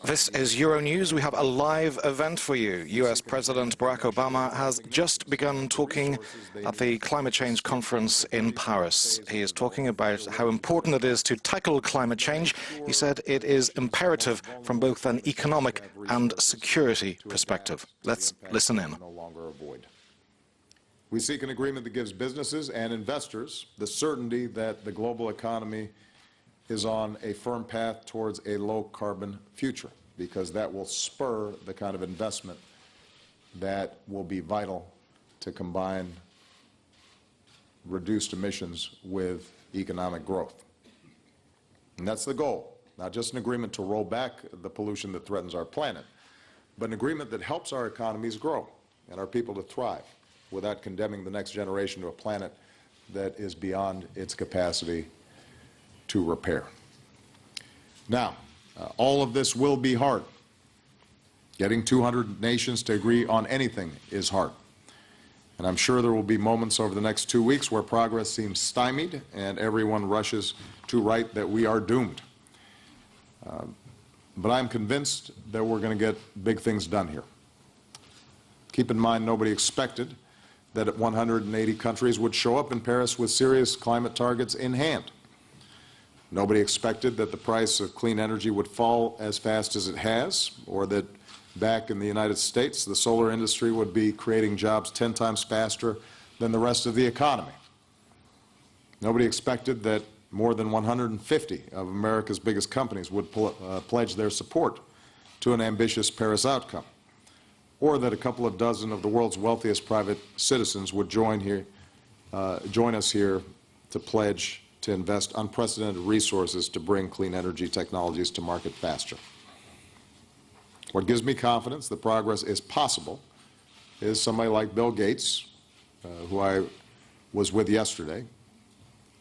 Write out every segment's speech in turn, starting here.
This is Euronews. We have a live event for you. US President Barack Obama has just begun talking at the climate change conference in Paris. He is talking about how important it is to tackle climate change. He said it is imperative from both an economic and security perspective. Let's listen in. We seek an agreement that gives businesses and investors the certainty that the global economy is on a firm path towards a low-carbon future, because that will spur the kind of investment that will be vital to combine reduced emissions with economic growth. And that's the goal, not just an agreement to roll back the pollution that threatens our planet, but an agreement that helps our economies grow and our people to thrive without condemning the next generation to a planet that is beyond its capacity to repair. Now, all of this will be hard. Getting 200 nations to agree on anything is hard. And I'm sure there will be moments over the next 2 weeks where progress seems stymied and everyone rushes to write that we are doomed. But I'm convinced that we're going to get big things done here. Keep in mind, nobody expected that 180 countries would show up in Paris with serious climate targets in hand. Nobody expected that the price of clean energy would fall as fast as it has, or that back in the United States, the solar industry would be creating jobs 10 times faster than the rest of the economy. Nobody expected that more than 150 of America's biggest companies would pledge their support to an ambitious Paris outcome, or that a couple of dozen of the world's wealthiest private citizens would join us here to pledge to invest unprecedented resources to bring clean energy technologies to market faster. What gives me confidence that progress is possible is somebody like Bill Gates, who I was with yesterday,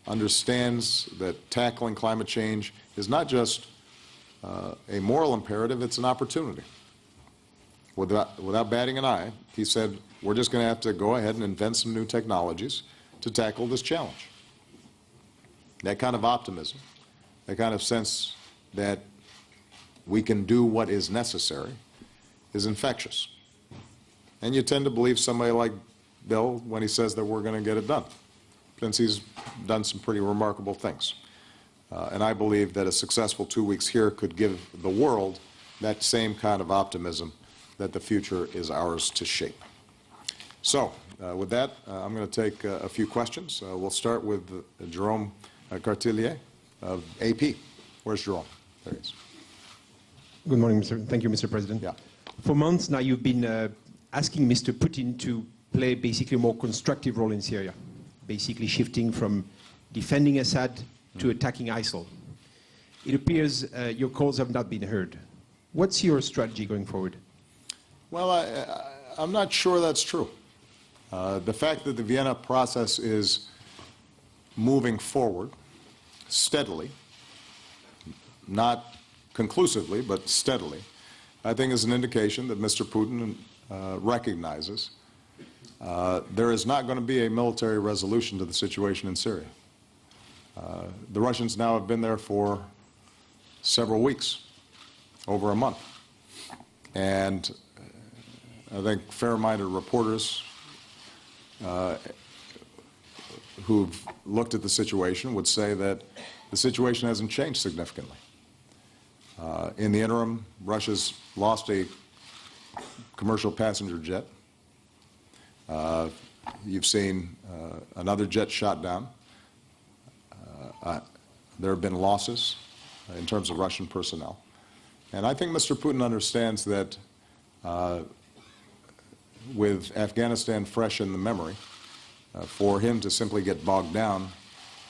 understands that tackling climate change is not just a moral imperative, it's an opportunity. Without batting an eye, he said, we're just going to have to go ahead and invent some new technologies to tackle this challenge. That kind of optimism, that kind of sense that we can do what is necessary is infectious. And you tend to believe somebody like Bill when he says that we're going to get it done, since he's done some pretty remarkable things. And I believe that a successful 2 weeks here could give the world that same kind of optimism that the future is ours to shape. So, with that, I'm going to take a few questions. We'll start with Jerome Cartillier of AP. Where's Jerome? There he is. Good morning, Thank you, Mr. President. Yeah. For months now, you've been asking Mr. Putin to play basically a more constructive role in Syria, basically shifting from defending Assad to attacking ISIL. It appears your calls have not been heard. What's your strategy going forward? Well, I'm not sure that's true. The fact that the Vienna process is moving forward steadily, not conclusively, but steadily, I think is an indication that Mr. Putin recognizes there is not going to be a military resolution to the situation in Syria. The Russians now have been there for several weeks, over a month. And I think fair-minded reporters who've looked at the situation would say that the situation hasn't changed significantly. In the interim, Russia's lost a commercial passenger jet. You've seen another jet shot down. There have been losses in terms of Russian personnel. And I think Mr. Putin understands that with Afghanistan fresh in the memory, for him to simply get bogged down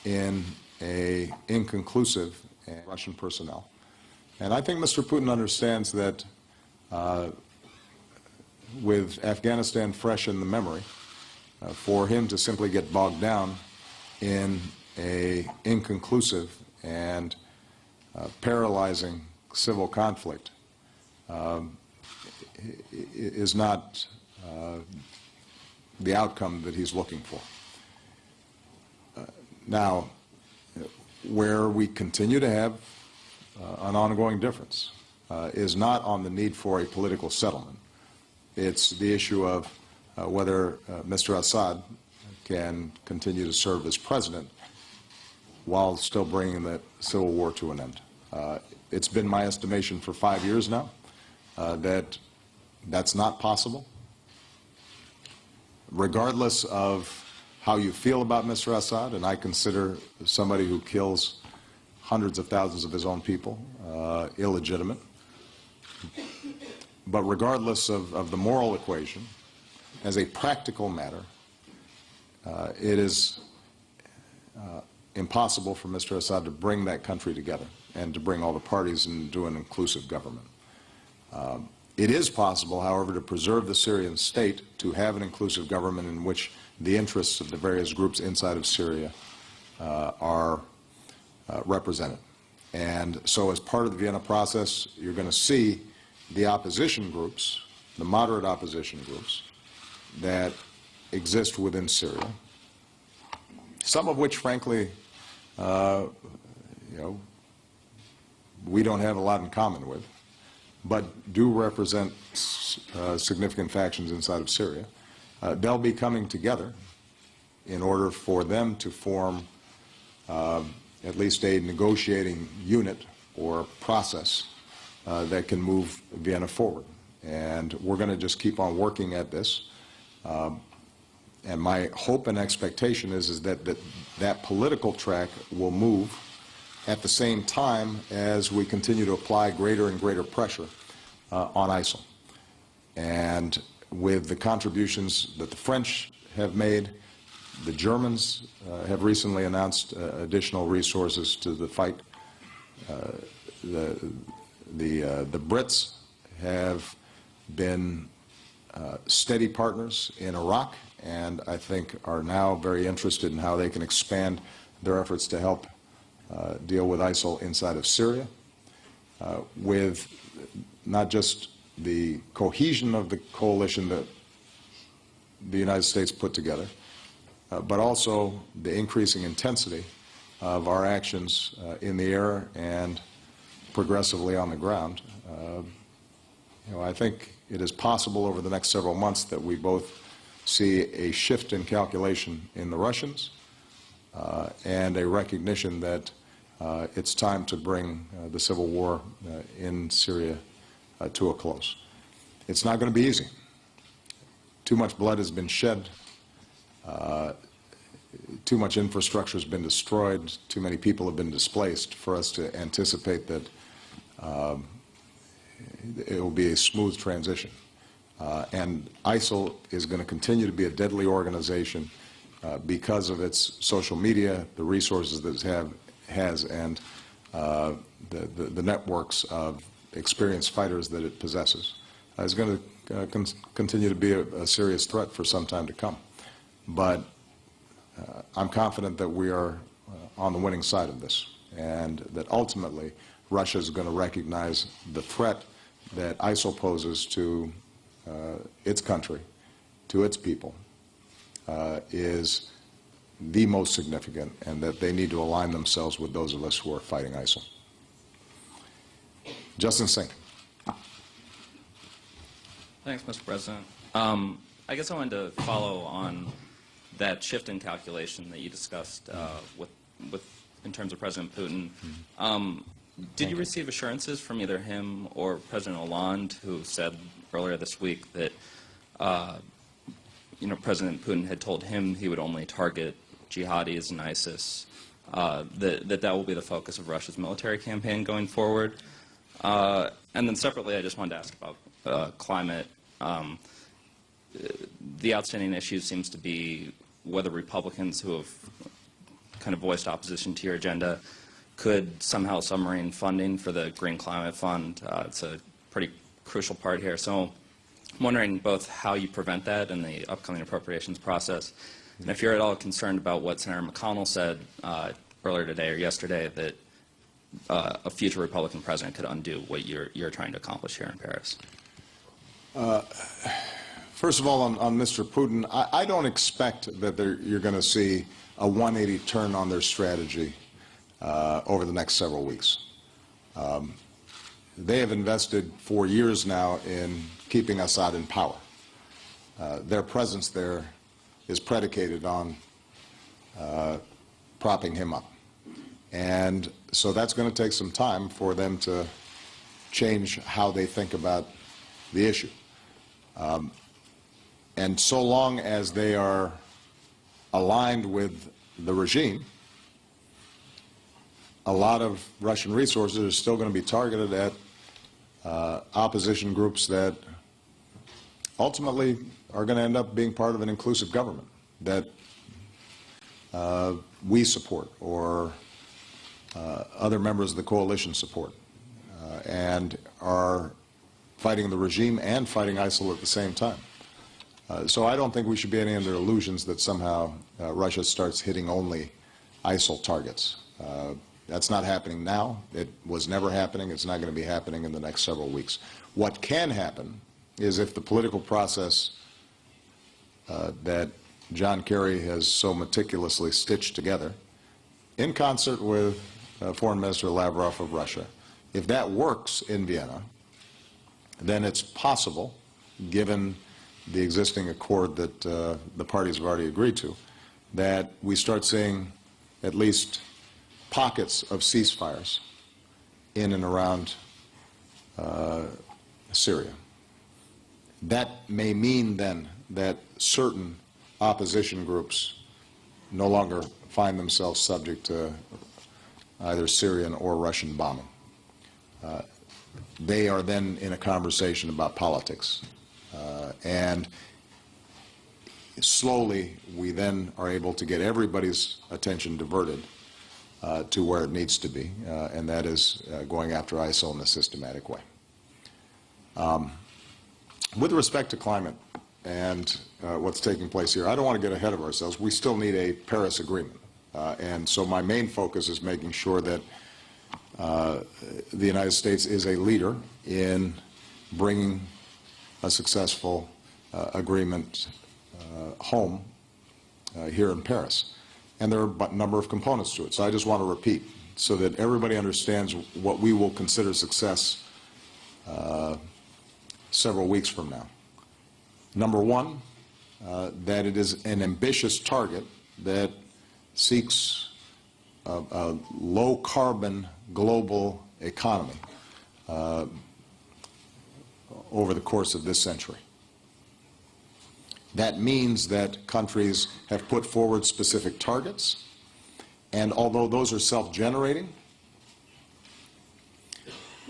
in a inconclusive Russian personnel. And I think Mr. Putin understands that with Afghanistan fresh in the memory, for him to simply get bogged down in a inconclusive and paralyzing civil conflict is not the outcome that he's looking for. Now, where we continue to have an ongoing difference is not on the need for a political settlement. It's the issue of whether Mr. Assad can continue to serve as president while still bringing the civil war to an end. It's been my estimation for 5 years now that that's not possible. Regardless of how you feel about Mr. Assad, and I consider somebody who kills hundreds of thousands of his own people illegitimate, but regardless of the moral equation, as a practical matter, it is impossible for Mr. Assad to bring that country together and to bring all the parties into an inclusive government. It is possible, however, to preserve the Syrian state, to have an inclusive government in which the interests of the various groups inside of Syria are represented. And so as part of the Vienna process, you're going to see the opposition groups, the moderate opposition groups that exist within Syria, some of which, frankly, we don't have a lot in common with, but do represent significant factions inside of Syria. They'll be coming together in order for them to form at least a negotiating unit or process that can move Vienna forward. And we're going to just keep on working at this. And my hope and expectation is that that political track will move at the same time as we continue to apply greater and greater pressure on ISIL. And with the contributions that the French have made, the Germans have recently announced additional resources to the fight. The Brits have been steady partners in Iraq, and I think are now very interested in how they can expand their efforts to help deal with ISIL inside of Syria, with not just the cohesion of the coalition that the United States put together, but also the increasing intensity of our actions in the air and progressively on the ground. I think it is possible over the next several months that we both see a shift in calculation in the Russians and a recognition that it's time to bring the civil war in Syria to a close. It's not going to be easy. Too much blood has been shed. Too much infrastructure has been destroyed. Too many people have been displaced for us to anticipate that it will be a smooth transition. And ISIL is going to continue to be a deadly organization because of its social media, the resources that it has, and the networks of experienced fighters that it possesses. It's going to continue to be a serious threat for some time to come. But I'm confident that we are on the winning side of this, and that ultimately Russia is going to recognize the threat that ISIL poses to its country, to its people, is the most significant, and that they need to align themselves with those of us who are fighting ISIL. Justin Singh. Thanks, Mr. President. I guess I wanted to follow on that shift in calculation that you discussed in terms of President Putin. Did you receive assurances from either him or President Hollande, who said earlier this week that President Putin had told him he would only target jihadis and ISIS, that will be the focus of Russia's military campaign going forward? And then separately, I just wanted to ask about climate. The outstanding issue seems to be whether Republicans who have kind of voiced opposition to your agenda could somehow submarine funding for the Green Climate Fund. It's a pretty crucial part here. So I'm wondering both how you prevent that in the upcoming appropriations process, and if you're at all concerned about what Senator McConnell said earlier today or yesterday, that a future Republican president could undo what you're trying to accomplish here in Paris. First of all, on Mr. Putin, I don't expect that you're going to see a 180 turn on their strategy over the next several weeks. they have invested for years now in keeping Assad in power. Their presence there is predicated on propping him up. And so that's going to take some time for them to change how they think about the issue. And so long as they are aligned with the regime, a lot of Russian resources are still going to be targeted at opposition groups that ultimately are going to end up being part of an inclusive government that we support or other members of the coalition support and are fighting the regime and fighting ISIL at the same time. So I don't think we should be any under illusions that somehow Russia starts hitting only ISIL targets. That's not happening now. It was never happening. It's not going to be happening in the next several weeks. What can happen is if the political process that John Kerry has so meticulously stitched together, in concert with Foreign Minister Lavrov of Russia, if that works in Vienna, then it's possible, given the existing accord that the parties have already agreed to, that we start seeing at least pockets of ceasefires in and around Syria. That may mean then that certain opposition groups no longer find themselves subject to either Syrian or Russian bombing. They are then in a conversation about politics. And slowly we then are able to get everybody's attention diverted to where it needs to be, and that is going after ISIL in a systematic way. With respect to climate and what's taking place here, I don't want to get ahead of ourselves. We still need a Paris Agreement. And so my main focus is making sure that the United States is a leader in bringing a successful agreement home here in Paris. And there are a number of components to it. So I just want to repeat so that everybody understands what we will consider success several weeks from now. Number one, that it is an ambitious target that seeks a low-carbon global economy over the course of this century. That means that countries have put forward specific targets, and although those are self-generating,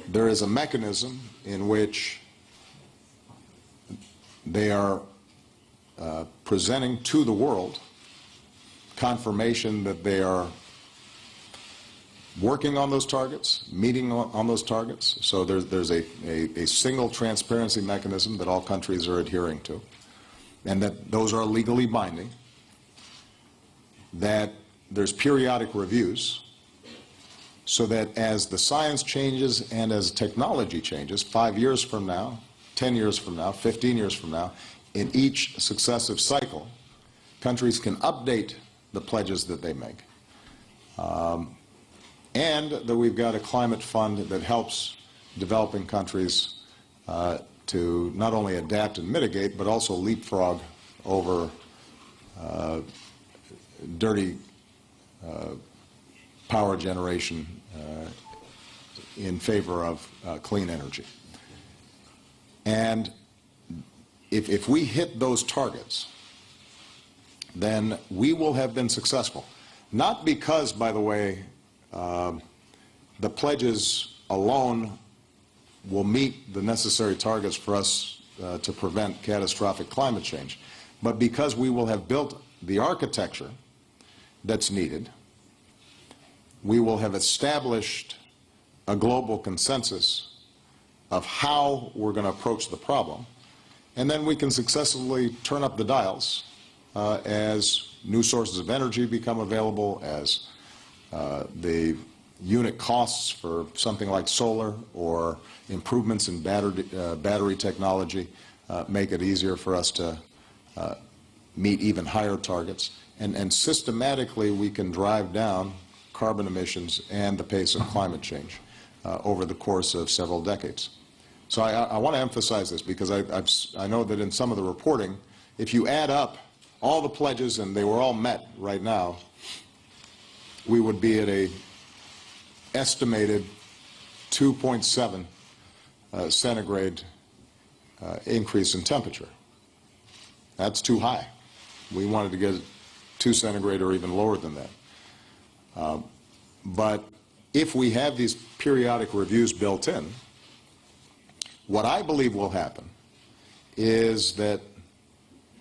there is a mechanism in which they are presenting to the world confirmation that they are working on those targets, meeting on those targets. So there's a single transparency mechanism that all countries are adhering to, and that those are legally binding, that there's periodic reviews, so that as the science changes and as technology changes, 5 years from now, 10 years from now, 15 years from now, in each successive cycle, countries can update the pledges that they make. And that we've got a climate fund that helps developing countries to not only adapt and mitigate, but also leapfrog over dirty power generation in favor of clean energy. And if we hit those targets, then we will have been successful. Not because, by the way, the pledges alone will meet the necessary targets for us to prevent catastrophic climate change, but because we will have built the architecture that's needed, we will have established a global consensus of how we're going to approach the problem, and then we can successfully turn up the dials as new sources of energy become available, as the unit costs for something like solar or improvements in battery technology make it easier for us to meet even higher targets. And systematically we can drive down carbon emissions and the pace of climate change over the course of several decades. So I want to emphasize this because I know that in some of the reporting, if you add up all the pledges and they were all met right now, we would be at a estimated 2.7 centigrade increase in temperature. That's too high. We wanted to get 2 centigrade or even lower than that. But if we have these periodic reviews built in, what I believe will happen is that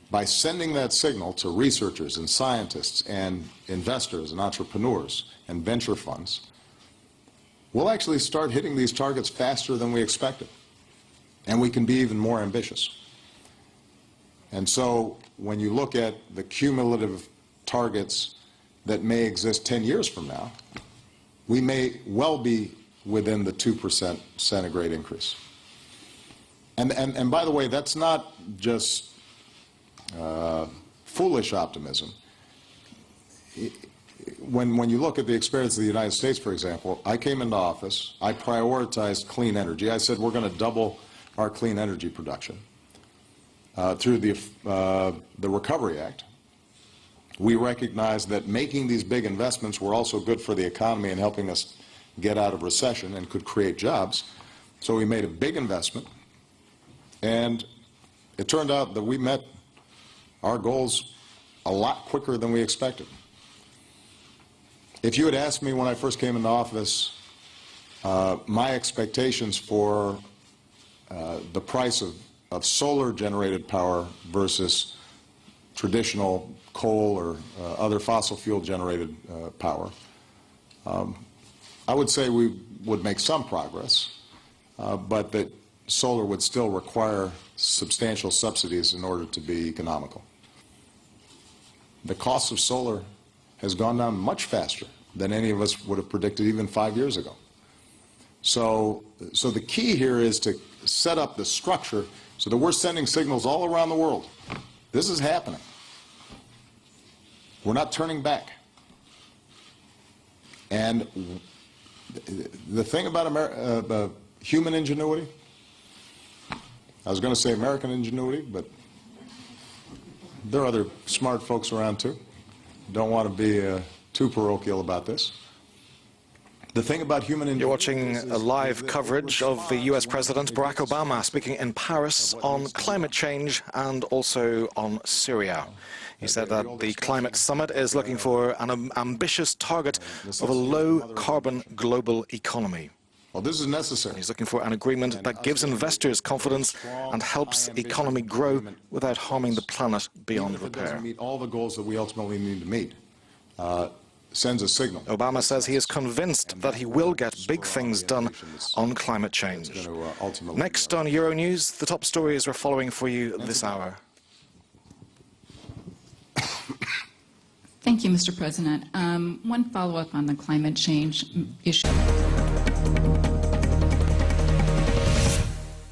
by sending that signal to researchers and scientists and investors and entrepreneurs and venture funds, we'll actually start hitting these targets faster than we expected. And we can be even more ambitious. And so when you look at the cumulative targets that may exist 10 years from now, we may well be within the 2% centigrade increase. And by the way, that's not just foolish optimism. When you look at the experience of the United States, for example, I came into office, I prioritized clean energy. I said we're going to double our clean energy production. Through the Recovery Act, we recognized that making these big investments were also good for the economy and helping us get out of recession and could create jobs. So we made a big investment. And it turned out that we met our goals a lot quicker than we expected. If you had asked me when I first came into office, my expectations for the price of solar-generated power versus traditional coal or other fossil fuel-generated power, I would say we would make some progress, but that solar would still require substantial subsidies in order to be economical. The cost of solar has gone down much faster than any of us would have predicted even 5 years ago. So the key here is to set up the structure so that we're sending signals all around the world. This is happening. We're not turning back. And the thing about human ingenuity, I was going to say American ingenuity, but there are other smart folks around too. Don't want to be too parochial about this. The thing about human ingenuity... You're watching a live coverage of the US President Barack Obama speaking in Paris on climate change and also on Syria. He said that the climate summit is looking for an ambitious target of a low-carbon global economy. Well, this is necessary. He's looking for an agreement that gives investors confidence and helps the economy grow without harming the planet beyond repair. It doesn't meet all the goals that we ultimately need to meet. Sends a signal. Obama says he is convinced that he will get big things done on climate change. Next on Euronews, the top stories we're following for you this hour. Thank you, Mr. President. One follow-up on the climate change issue.